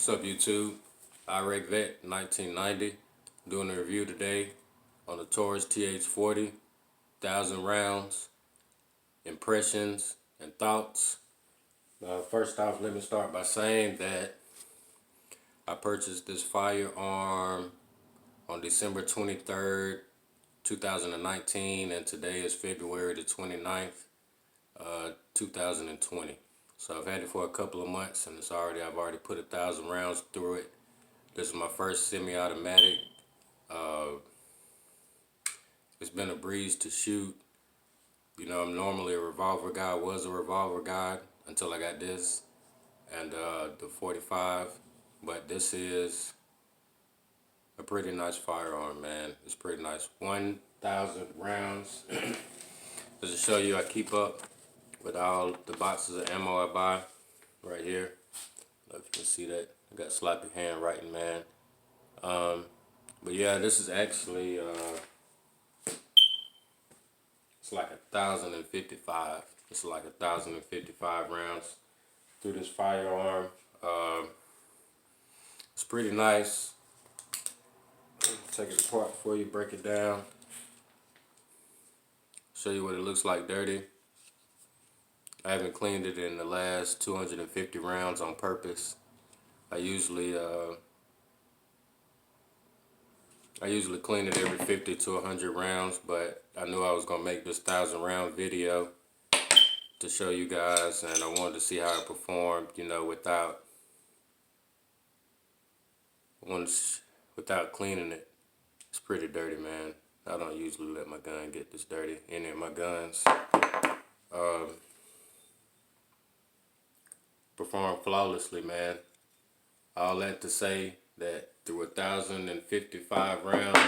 What's up, YouTube? Iraq Vet 1990 doing a review today on the Taurus TH40, 1,000 rounds, impressions and thoughts. First off, let me start by saying that I purchased this firearm on December 23rd, 2019, and today is February the 29th, 2020. So I've had it for a couple of months, and I've already put 1,000 rounds through it. This is my first semi-automatic. It's been a breeze to shoot. You know, I'm normally a revolver guy, was a revolver guy until I got this and the 45. But this is a pretty nice firearm, man. It's pretty nice. 1,000 rounds. Just to show you, I keep up with all the boxes of ammo I buy right here. I don't know if you can see that. I got sloppy handwriting, man. But yeah, this is actually it's like 1,055. It's like 1,055 rounds through this firearm. It's pretty nice. Take it apart for you, break it down, show you what it looks like dirty. I haven't cleaned it in the last 250 rounds on purpose. I usually clean it every 50 to 100 rounds, but I knew I was gonna make this 1,000 round video to show you guys, and I wanted to see how it performed, you know, without cleaning it. It's pretty dirty, man. I don't usually let my gun get this dirty. Any of my guns perform flawlessly, man. All that to say that through 1,055 rounds,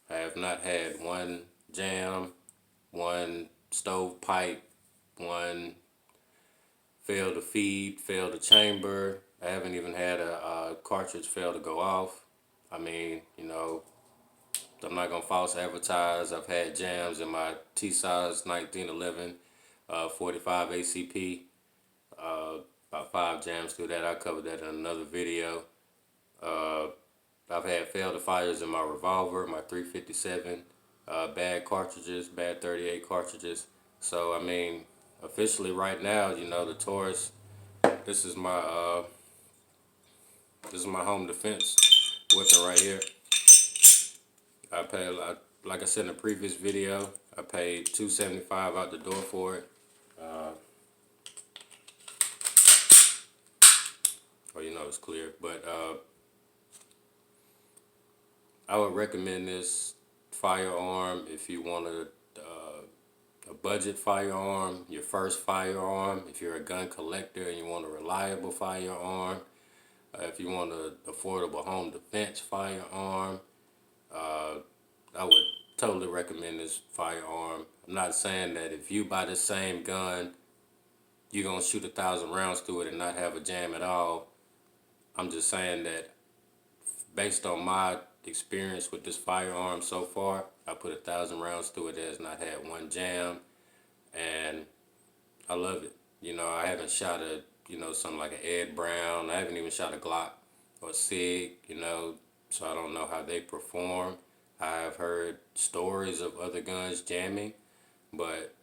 I have not had one jam, one stovepipe, one fail to feed, fail to chamber. I haven't even had a cartridge fail to go off. I mean, you know, I'm not gonna false advertise. I've had jams in my T-size 1911 45 ACP. About 5 jams through that. I covered that in another video. I've had fail to fires in my revolver, my 357, bad cartridges, bad 38 cartridges. So I mean, officially right now, you know, the Taurus. This is my home defense weapon right here. I paid, like I said in the previous video, I paid $275 out the door for it. Well, you know it's clear, but I would recommend this firearm if you want a budget firearm, your first firearm. If you're a gun collector and you want a reliable firearm, if you want an affordable home defense firearm, I would totally recommend this firearm. I'm not saying that if you buy the same gun, you're going to shoot 1,000 rounds through it and not have a jam at all. I'm just saying that based on my experience with this firearm so far, I put 1,000 rounds through it. It has not had one jam, and I love it. You know, I haven't shot something like an Ed Brown. I haven't even shot a Glock or a SIG, you know, so I don't know how they perform. I've heard stories of other guns jamming, but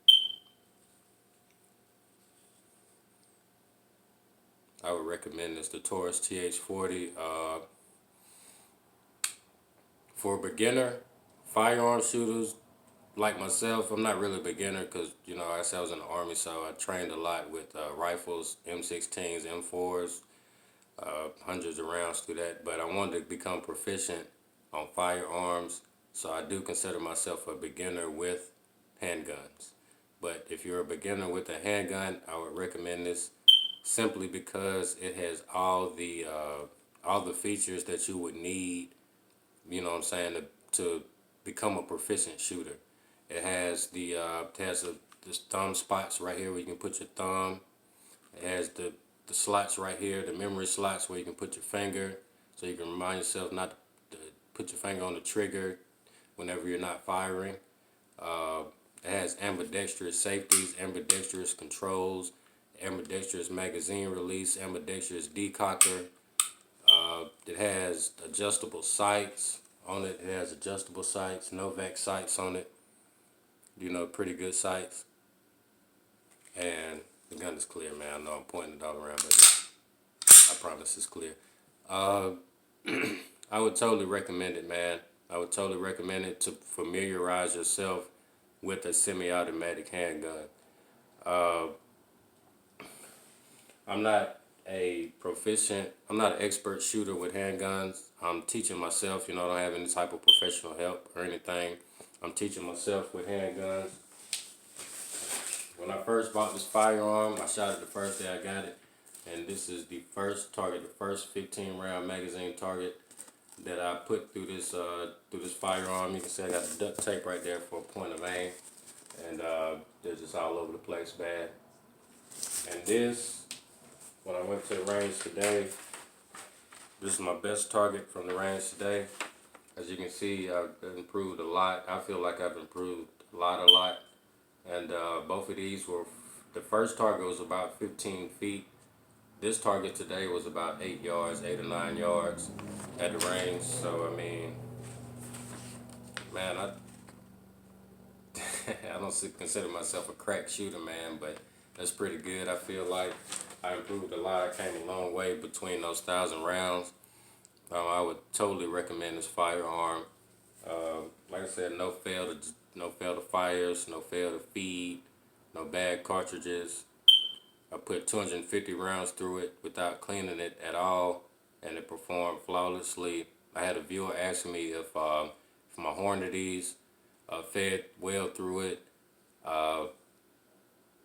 I would recommend this, the Taurus TH40. For beginner firearm shooters like myself, I'm not really a beginner because, you know, I said I was in the Army, so I trained a lot with rifles, M16s, M4s, hundreds of rounds through that. But I wanted to become proficient on firearms, so I do consider myself a beginner with handguns. But if you're a beginner with a handgun, I would recommend this simply because it has all the features that you would need, you know what I'm saying, to become a proficient shooter. It has the thumb spots right here where you can put your thumb. It has the slots right here, the memory slots where you can put your finger, so you can remind yourself not to put your finger on the trigger whenever you're not firing. It has ambidextrous safeties, ambidextrous controls, ambidextrous magazine release, ambidextrous decocker. It has adjustable sights on it. It has adjustable sights, Novak sights on it. Pretty good sights. And the gun is clear, man. I know I'm pointing it all around, but I promise it's clear. Uh, I would totally recommend it, man. I would totally recommend it to familiarize yourself with a semi-automatic handgun. Uh, I'm not I'm not an expert shooter with handguns. I'm teaching myself, I don't have any type of professional help or anything. I'm teaching myself with handguns. When I first bought this firearm, I shot it the first day I got it. And this is the first target, the first 15 round magazine target that I put through this firearm. You can see I got the duct tape right there for a point of aim. And they're just all over the place bad. And this, when I went to the range today, this is my best target from the range today. As you can see, I've improved a lot. I feel like I've improved a lot. And both of these were, the first target was about 15 feet. This target today was about 8 yards, 8 or 9 yards at the range. So, I mean, man, I don't consider myself a crack shooter, man, but that's pretty good. I feel like I improved a lot. I came a long way between those 1,000 rounds. I would totally recommend this firearm. Like I said, no fail to fires, no fail to feed, no bad cartridges. I put 250 rounds through it without cleaning it at all, and it performed flawlessly. I had a viewer asking me if my Hornadies fed well through it. I've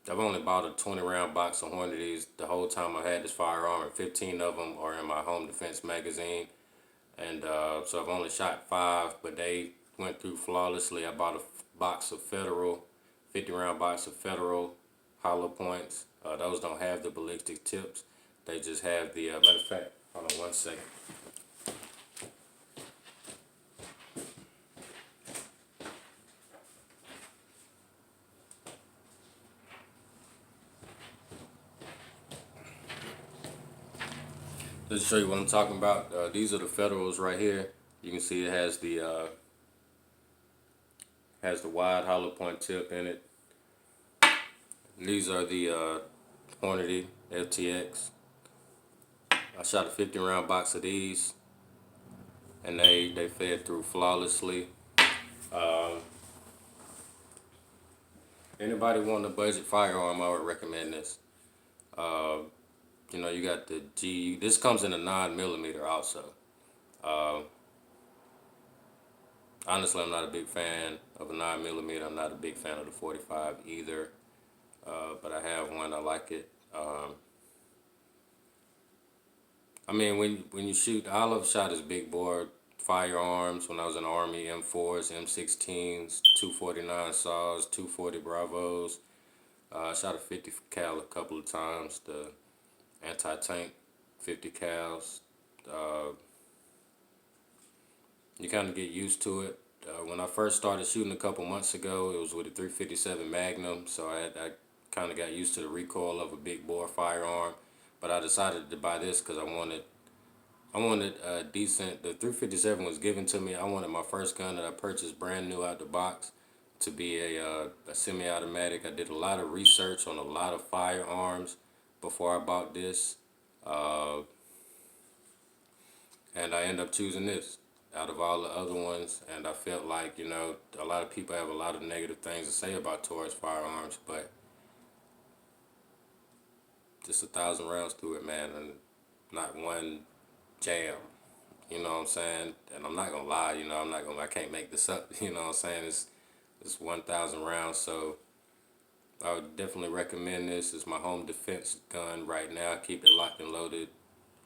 only bought a 20 round box of Hornadies the whole time I had this firearm, and 15 of them are in my home defense magazine. And so I've only shot 5, but they went through flawlessly. I bought a box of Federal, 50 round box of Federal hollow points. Those don't have the ballistic tips. They just have the, matter of fact, hold on one second. Let's show you what I'm talking about. These are the Federals right here. You can see it has the wide hollow point tip in it. And these are the Hornady FTX. I shot a 50 round box of these, and they fed through flawlessly. Anybody wanting a budget firearm, I would recommend this. You got the G. This comes in a 9mm also. Honestly, I'm not a big fan of a 9mm. I'm not a big fan of the 45 either. But I have one. I like it. I mean, when you shoot, all I've shot is big bore firearms. When I was in the Army, M4s, M16s, 249 saws, 240 Bravos. I shot a 50 cal a couple of times. The anti-tank 50 cals. You kind of get used to it. When I first started shooting a couple months ago, it was with a 357 Magnum, so I kind of got used to the recoil of a big bore firearm. But I decided to buy this because I wanted a decent. The 357 was given to me. I wanted my first gun that I purchased brand new out the box to be a semi-automatic. I did a lot of research on a lot of firearms before I bought this, and I ended up choosing this out of all the other ones. And I felt like, a lot of people have a lot of negative things to say about Taurus firearms, but just 1,000 rounds through it, man, and not one jam. You know what I'm saying? And I'm not gonna lie, I can't make this up. You know what I'm saying? It's 1,000 rounds, so I would definitely recommend this. It's my home defense gun right now. I keep it locked and loaded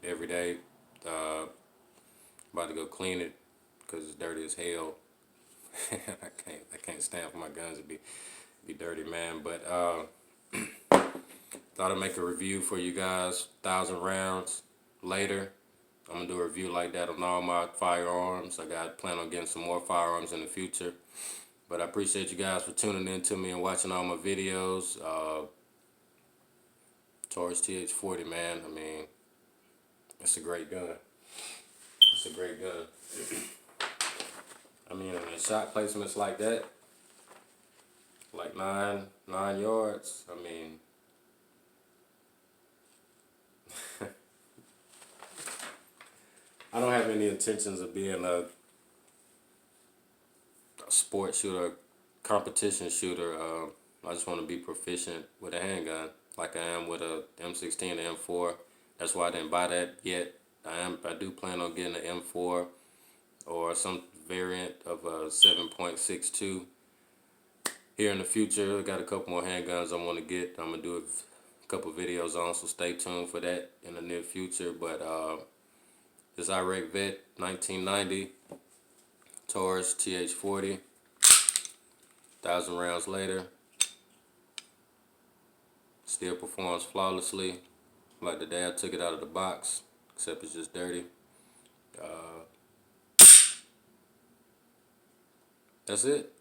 every day. About to go clean it because it's dirty as hell. I can't stand for my guns to be dirty, man. But thought I'd make a review for you guys. 1,000 rounds later. I'm gonna do a review like that on all my firearms. I plan on getting some more firearms in the future. But I appreciate you guys for tuning in to me and watching all my videos. Taurus TH40, man. I mean, it's a great gun. It's a great gun. I mean, in shot placements like that, like 9 yards. I mean, I don't have any intentions of being a sports shooter, competition shooter. I just want to be proficient with a handgun, like I am with a M16 and M4. That's why I didn't buy that yet. I do plan on getting an M4 or some variant of a 7.62 here in the future. I got a couple more handguns I want to get. I'm gonna do a couple videos on, so stay tuned for that in the near future. But this Iraq Vet 1990 Taurus TH40, 1,000 rounds later, still performs flawlessly, like the day I took it out of the box, except it's just dirty. That's it.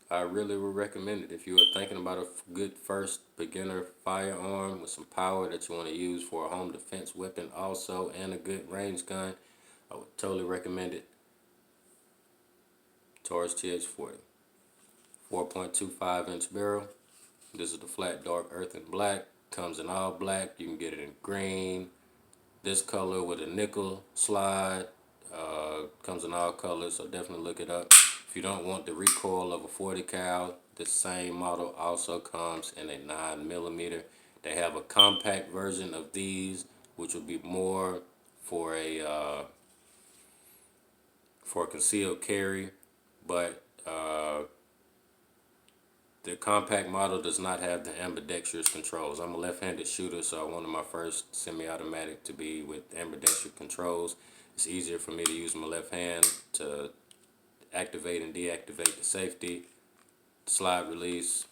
I really would recommend it if you are thinking about a good first beginner firearm with some power that you want to use for a home defense weapon also, and a good range gun. I would totally recommend it. Taurus TH40. 4.25-inch barrel. This is the flat dark earthen black. Comes in all black. You can get it in green, this color with a nickel slide. Comes in all colors, so definitely look it up. If you don't want the recoil of a 40 cal, the same model also comes in a 9mm. They have a compact version of these, which will be more for a concealed carry, but the compact model does not have the ambidextrous controls. I'm a left-handed shooter, so I wanted my first semi-automatic to be with ambidextrous controls. It's easier for me to use my left hand to activate and deactivate the safety, slide release.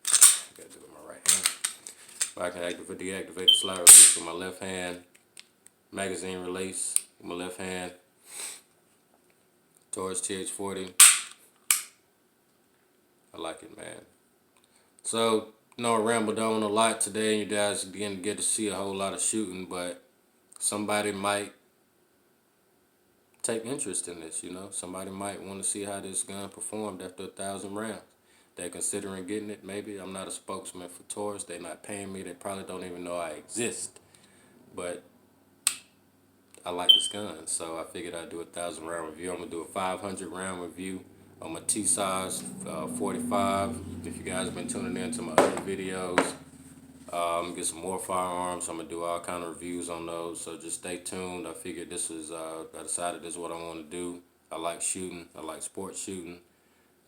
I gotta do it with my right hand. But I can activate, deactivate the slide release with my left hand. Magazine release with my left hand. Taurus TH40. I like it, man. So, I rambled on a lot today, and you guys didn't get to see a whole lot of shooting, but somebody might take interest in this, Somebody might want to see how this gun performed after 1,000 rounds. They're considering getting it, maybe. I'm not a spokesman for Taurus. They're not paying me. They probably don't even know I exist. But I like this gun, so I figured I'd do a 1,000-round review. I'm going to do a 500-round review on my T-size 45. If you guys have been tuning in to my other videos, get some more firearms. I'm gonna do all kind of reviews on those, so just stay tuned. I figured this is I decided this is what I want to do. I like shooting. I like sports shooting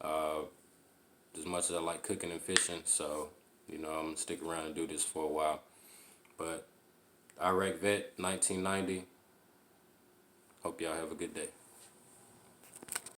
as much as I like cooking and fishing, so I'm gonna stick around and do this for a while. But Iraq Vet 1990. Hope y'all have a good day.